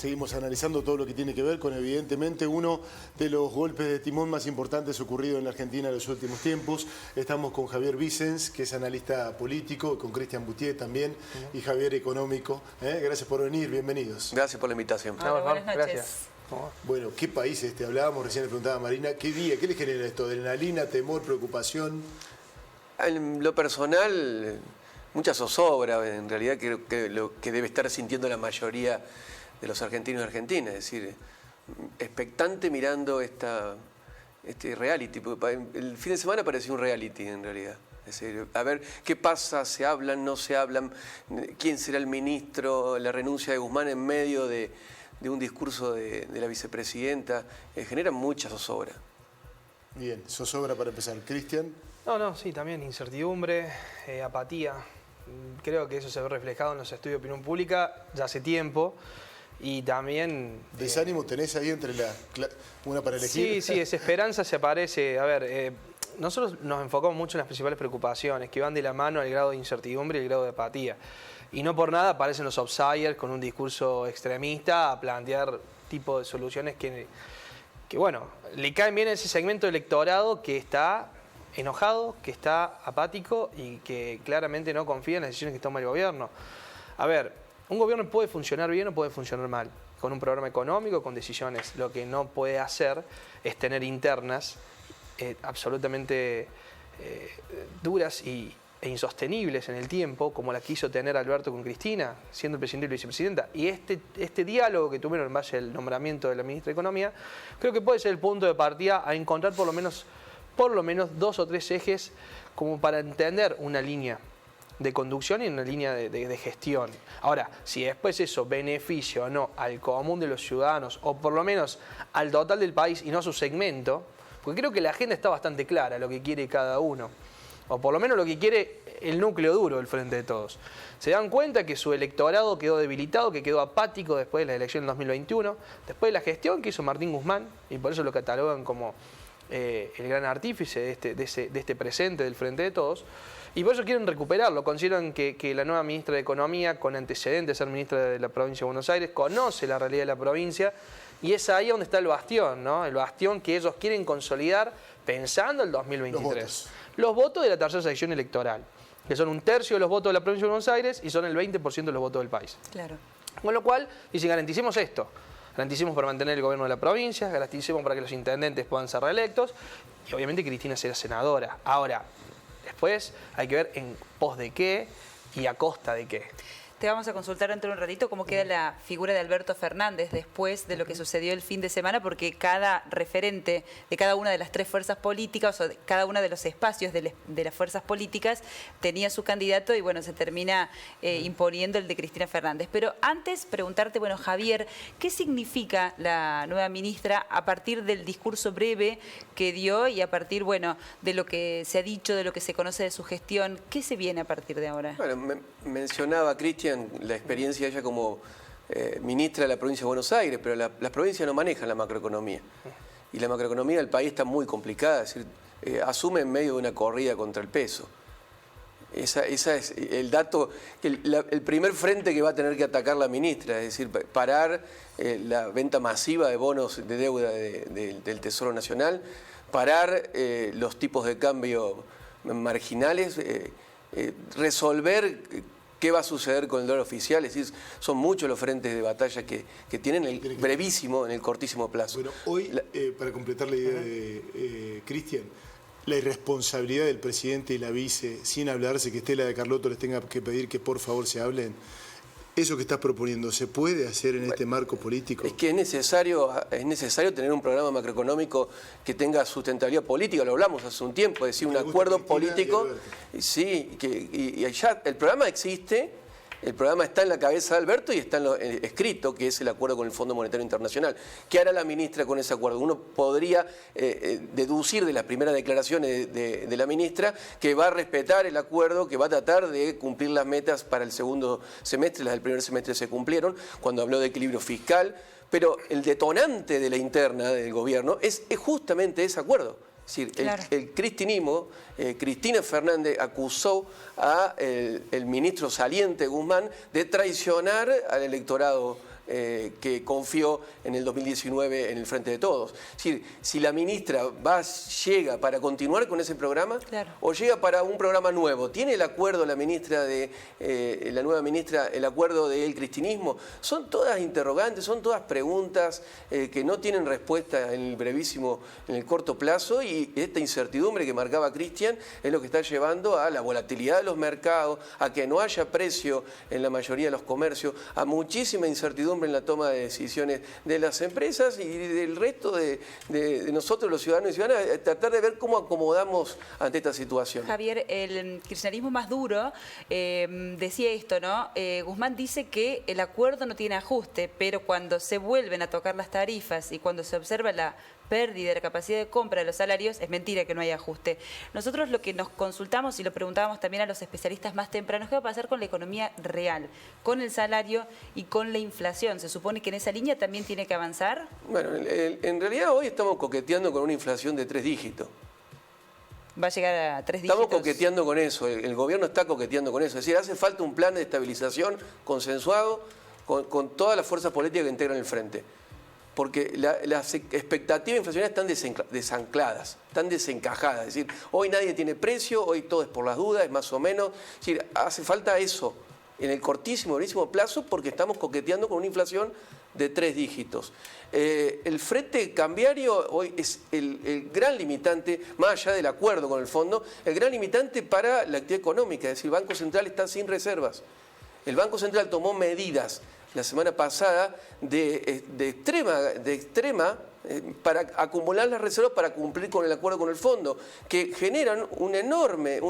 Seguimos analizando todo lo que tiene que ver con, evidentemente, uno de los golpes de timón más importantes ocurridos en la Argentina en los últimos tiempos. Estamos con Javier Vicens, que es analista político, con Cristian Boutier también, y Javier económico. Gracias por venir, bienvenidos. Gracias por la invitación. Hola, buenas noches. Gracias. Bueno, ¿qué país Hablábamos, recién le preguntaba a Marina, ¿qué día? ¿Qué le genera esto? ¿Adrenalina, temor, preocupación? En lo personal, mucha zozobra, en realidad creo que lo que debe estar sintiendo la mayoría de los argentinos y argentinas, es decir, expectante mirando este reality. El fin de semana pareció un reality en realidad. Es decir, a ver qué pasa, se hablan, no se hablan, quién será el ministro, la renuncia de Guzmán en medio de un discurso de la vicepresidenta, genera mucha zozobra. Bien, zozobra para empezar. ¿Cristian? Sí, también incertidumbre, apatía. Creo que eso se ve reflejado en los estudios de opinión pública ya hace tiempo. Y también... ¿Desánimo tenés ahí entre una para elegir? Sí, desesperanza se aparece. A ver, nosotros nos enfocamos mucho en las principales preocupaciones, que van de la mano al grado de incertidumbre y el grado de apatía. Y no por nada aparecen los outsiders con un discurso extremista a plantear tipo de soluciones que bueno, le caen bien a ese segmento electorado que está enojado, que está apático y que claramente no confía en las decisiones que toma el gobierno. A ver, un gobierno puede funcionar bien o puede funcionar mal, con un programa económico, con decisiones. Lo que no puede hacer es tener internas absolutamente duras e insostenibles en el tiempo, como la quiso tener Alberto con Cristina, siendo el presidente y la vicepresidenta. Y este diálogo que tuvieron en base al nombramiento de la ministra de Economía, creo que puede ser el punto de partida a encontrar por lo menos 2 o 3 ejes como para entender una línea de conducción y una línea de gestión. Ahora, si después eso beneficia o no al común de los ciudadanos, o por lo menos al total del país y no a su segmento, porque creo que la agenda está bastante clara, lo que quiere cada uno, o por lo menos lo que quiere el núcleo duro del Frente de Todos. Se dan cuenta que su electorado quedó debilitado, que quedó apático después de la elección del 2021, después de la gestión que hizo Martín Guzmán, y por eso lo catalogan como el gran artífice de este presente del Frente de Todos, y por eso quieren recuperarlo. Consideran que la nueva ministra de Economía, con antecedentes de ser ministra de la provincia de Buenos Aires, conoce la realidad de la provincia, y es ahí donde está el bastión, ¿no? El bastión que ellos quieren consolidar pensando el 2023. Los votos de la tercera sección electoral, que son 1/3 de los votos de la provincia de Buenos Aires y son el 20% de los votos del país. Claro. Con lo cual, dicen, garanticemos esto. Garanticemos para mantener el gobierno de la provincia, garanticemos para que los intendentes puedan ser reelectos y obviamente Cristina será senadora. Ahora, después hay que ver en pos de qué y a costa de qué. Te vamos a consultar dentro de un ratito cómo queda la figura de Alberto Fernández después de lo que sucedió el fin de semana, porque cada referente de cada una de las 3 fuerzas políticas o de cada uno de los espacios de las fuerzas políticas tenía su candidato y bueno, se termina imponiendo el de Cristina Fernández. Pero antes preguntarte, bueno, Javier, ¿qué significa la nueva ministra a partir del discurso breve que dio y a partir, bueno, de lo que se ha dicho, de lo que se conoce de su gestión? ¿Qué se viene a partir de ahora? Bueno, mencionaba Cristian la experiencia de ella como ministra de la provincia de Buenos Aires, pero las provincias no manejan la macroeconomía. Y la macroeconomía del país está muy complicada, es decir, asume en medio de una corrida contra el peso. Esa es el dato, el primer frente que va a tener que atacar la ministra, es decir, parar la venta masiva de bonos de deuda del Tesoro Nacional, parar los tipos de cambio marginales, resolver qué va a suceder con el dólar oficial. Es decir, son muchos los frentes de batalla que tienen en el brevísimo, en el cortísimo plazo. Bueno, hoy, para completar la idea de Cristian, la irresponsabilidad del presidente y la vice, sin hablarse, que Estela de Carlotto les tenga que pedir que por favor se hablen. ¿Eso que estás proponiendo se puede hacer en este marco político? Es que es necesario tener un programa macroeconómico que tenga sustentabilidad política, lo hablamos hace un tiempo, es decir, un acuerdo político. Sí, y ya el programa existe. El programa está en la cabeza de Alberto y está escrito, que es el acuerdo con el Fondo Monetario Internacional. ¿Qué hará la ministra con ese acuerdo? Uno podría deducir de las primeras declaraciones de la ministra que va a respetar el acuerdo, que va a tratar de cumplir las metas para el segundo semestre. Las del primer semestre se cumplieron cuando habló de equilibrio fiscal, pero el detonante de la interna del gobierno es justamente ese acuerdo. Es decir, claro, el cristinismo, Cristina Fernández acusó al ministro saliente Guzmán de traicionar al electorado que confió en el 2019 en el Frente de Todos. Es decir, si la ministra llega para continuar con ese programa, claro, o llega para un programa nuevo, ¿tiene el acuerdo la ministra la nueva ministra, el acuerdo del cristinismo? Son todas interrogantes, son todas preguntas que no tienen respuesta en el corto plazo, y esta incertidumbre que marcaba Cristian es lo que está llevando a la volatilidad de los mercados, a que no haya precio en la mayoría de los comercios, a muchísima incertidumbre en la toma de decisiones de las empresas y del resto de nosotros, los ciudadanos y ciudadanas, tratar de ver cómo acomodamos ante esta situación. Javier, el kirchnerismo más duro decía esto, ¿no? Guzmán dice que el acuerdo no tiene ajuste, pero cuando se vuelven a tocar las tarifas y cuando se observa la pérdida de la capacidad de compra de los salarios, es mentira que no haya ajuste. Nosotros lo que nos consultamos y lo preguntábamos también a los especialistas más tempranos, ¿qué va a pasar con la economía real, con el salario y con la inflación? ¿Se supone que en esa línea también tiene que avanzar? Bueno, en realidad hoy estamos coqueteando con una inflación de 3 dígitos. Va a llegar a 3 dígitos. Estamos coqueteando con eso, el gobierno está coqueteando con eso. Es decir, hace falta un plan de estabilización consensuado con todas las fuerzas políticas que integran el frente. Porque las expectativas inflacionarias están desancladas, están desencajadas. Es decir, hoy nadie tiene precio, hoy todo es por las dudas, es más o menos. Es decir, hace falta eso en el cortísimo plazo, porque estamos coqueteando con una inflación de 3 dígitos. El frente cambiario hoy es el gran limitante, más allá del acuerdo con el fondo, el gran limitante para la actividad económica. Es decir, el Banco Central está sin reservas. El Banco Central tomó medidas la semana pasada de extrema para acumular las reservas para cumplir con el acuerdo con el fondo, que generan un enorme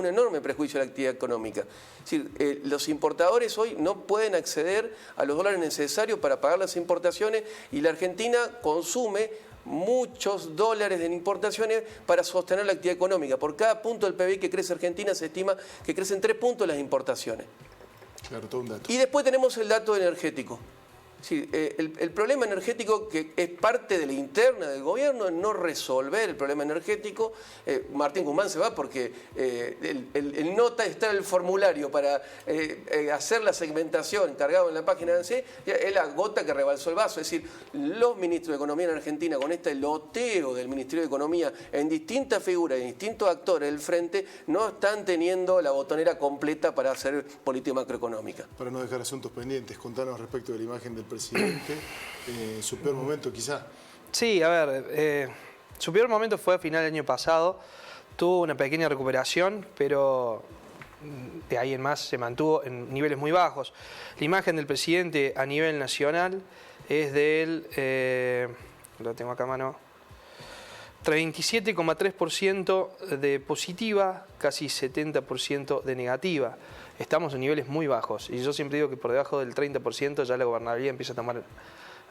prejuicio a la actividad económica. Es decir, los importadores hoy no pueden acceder a los dólares necesarios para pagar las importaciones, y la Argentina consume muchos dólares en importaciones para sostener la actividad económica. Por cada punto del PBI que crece Argentina se estima que crecen 3 puntos las importaciones. Claro, todo un dato. Y después tenemos el dato energético. Sí, el problema energético, que es parte de la interna del gobierno, es no resolver el problema energético. Martín Guzmán se va porque el nota está en el formulario para hacer la segmentación cargado en la página de ANSE, es la gota que rebalsó el vaso. Es decir, los ministros de Economía en Argentina, con este loteo del Ministerio de Economía en distintas figuras y distintos actores del frente, no están teniendo la botonera completa para hacer política macroeconómica. Para no dejar asuntos pendientes, contanos respecto de la imagen del presidente, su peor momento quizá. Sí, a ver, su peor momento fue a final del año pasado, tuvo una pequeña recuperación, pero de ahí en más se mantuvo en niveles muy bajos. La imagen del presidente a nivel nacional es del, lo tengo acá a mano, 37,3% de positiva, casi 70% de negativa. Estamos en niveles muy bajos, y yo siempre digo que por debajo del 30% ya la gobernabilidad empieza a tomar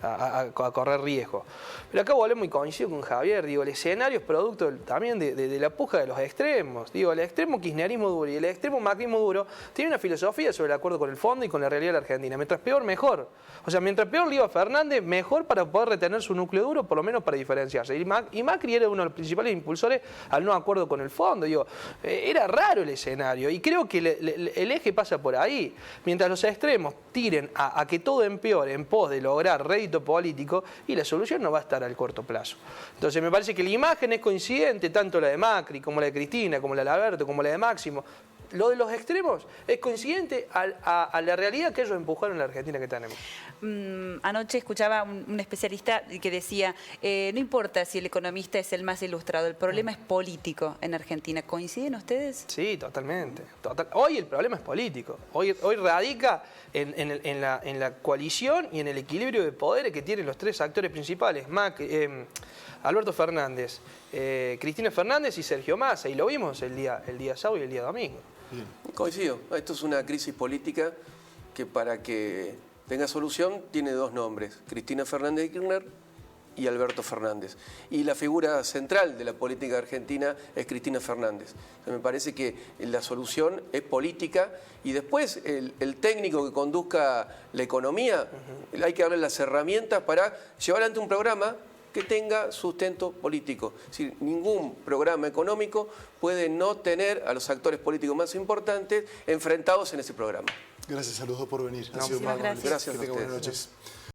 a correr riesgo. Pero acá volvemos y coincido con Javier, digo, el escenario es producto también de la puja de los extremos. Digo, el extremo kirchnerismo duro y el extremo macrismo duro tiene una filosofía sobre el acuerdo con el fondo y con la realidad de la Argentina. Mientras peor, mejor. O sea, mientras peor le iba a Fernández, mejor para poder retener su núcleo duro, por lo menos para diferenciarse. Y Macri era uno de los principales impulsores al no acuerdo con el fondo. Digo, era raro el escenario, y creo que el eje pasa por ahí. Mientras los extremos tiren a que todo empeore en pos de lograr rédito político, y la solución no va a estar al corto plazo. Entonces me parece que la imagen es coincidente, tanto la de Macri como la de Cristina, como la de Alberto, como la de Máximo. Lo de los extremos es coincidente a la realidad que ellos empujaron en la Argentina que tenemos. Anoche escuchaba un especialista que decía, no importa si el economista es el más ilustrado, el problema es político en Argentina. ¿Coinciden ustedes? Sí, totalmente. Hoy el problema es político. Hoy radica en la coalición y en el equilibrio de poderes que tienen los 3 actores principales, Alberto Fernández, Cristina Fernández y Sergio Massa, y lo vimos el día sábado y el día domingo. Bien. Coincido. Esto es una crisis política que, para que tenga solución, tiene 2 nombres: Cristina Fernández de Kirchner y Alberto Fernández. Y la figura central de la política argentina es Cristina Fernández. O sea, me parece que la solución es política, y después el técnico que conduzca la economía, hay que darle las herramientas para llevar adelante un programa que tenga sustento político. Es decir, ningún programa económico puede no tener a los actores políticos más importantes enfrentados en ese programa. Gracias a los dos por venir. Muchísimas gracias. Gracias a que tengan buenas ustedes. noches.